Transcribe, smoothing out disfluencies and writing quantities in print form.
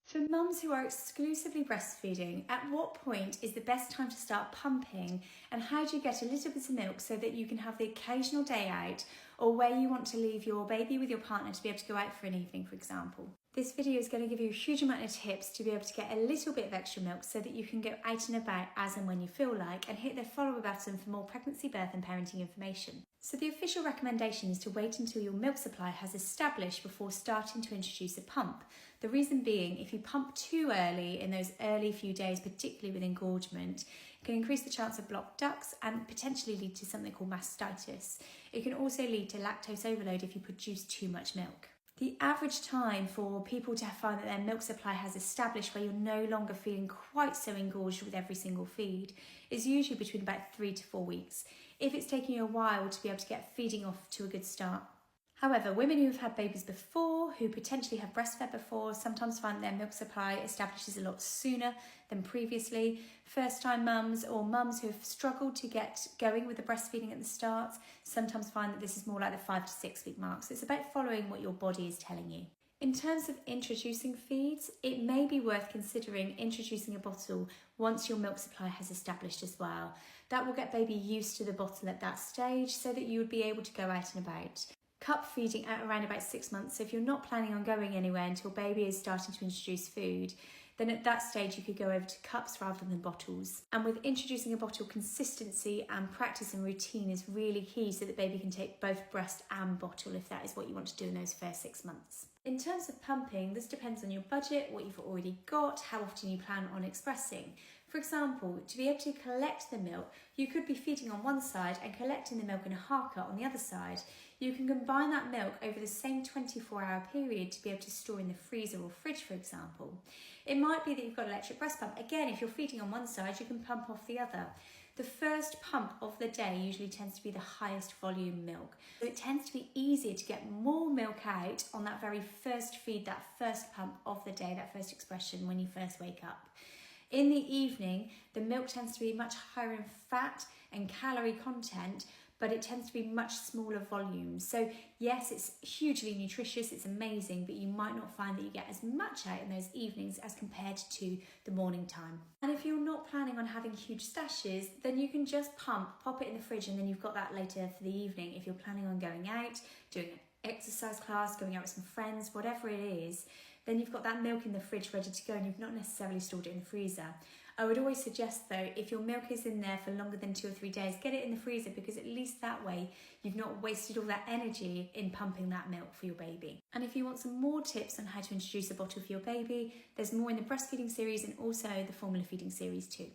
For mums who are exclusively breastfeeding, at what point is the best time to start pumping, and how do you get a little bit of milk so that you can have the occasional day out, or where you want to leave your baby with your partner to be able to go out for an evening, for example? This video is going to give you a huge amount of tips to be able to get a little bit of extra milk so that you can go out and about as and when you feel like, and hit the follow button for more pregnancy, birth and parenting information. So the official recommendation is to wait until your milk supply has established before starting to introduce a pump. The reason being, if you pump too early in those early few days, particularly with engorgement, it can increase the chance of blocked ducts and potentially lead to something called mastitis. It can also lead to lactose overload if you produce too much milk. The average time for people to find that their milk supply has established where you're no longer feeling quite so engorged with every single feed is usually between about 3 to 4 weeks, if it's taking you a while to be able to get feeding off to a good start. However, women who have had babies before, who potentially have breastfed before, sometimes find their milk supply establishes a lot sooner than previously. First-time mums or mums who have struggled to get going with the breastfeeding at the start sometimes find that this is more like the 5 to 6 week mark. So it's about following what your body is telling you. In terms of introducing feeds, it may be worth considering introducing a bottle once your milk supply has established as well. That will get baby used to the bottle at that stage so that you would be able to go out and about. Cup feeding at around about 6 months, so if you're not planning on going anywhere until baby is starting to introduce food, then at that stage you could go over to cups rather than bottles. And with introducing a bottle, consistency and practice and routine is really key so that baby can take both breast and bottle if that is what you want to do in those first 6 months. In terms of pumping, this depends on your budget, what you've already got, how often you plan on expressing. For example, to be able to collect the milk, you could be feeding on one side and collecting the milk in a harker on the other side. You can combine that milk over the same 24-hour period to be able to store in the freezer or fridge, for example. It might be that you've got an electric breast pump. Again, if you're feeding on one side, you can pump off the other. The first pump of the day usually tends to be the highest volume milk. So it tends to be easier to get more milk out on that very first feed, that first pump of the day, that first expression when you first wake up. In the evening, the milk tends to be much higher in fat and calorie content, but it tends to be much smaller volumes. So yes, it's hugely nutritious, it's amazing, but you might not find that you get as much out in those evenings as compared to the morning time. And if you're not planning on having huge stashes, then you can just pop it in the fridge, and then you've got that later for the evening. If you're planning on going out, doing an exercise class, going out with some friends, whatever it is, then you've got that milk in the fridge ready to go and you've not necessarily stored it in the freezer. I would always suggest though, if your milk is in there for longer than 2 or 3 days, get it in the freezer, because at least that way you've not wasted all that energy in pumping that milk for your baby. And if you want some more tips on how to introduce a bottle for your baby, there's more in the breastfeeding series and also the formula feeding series too.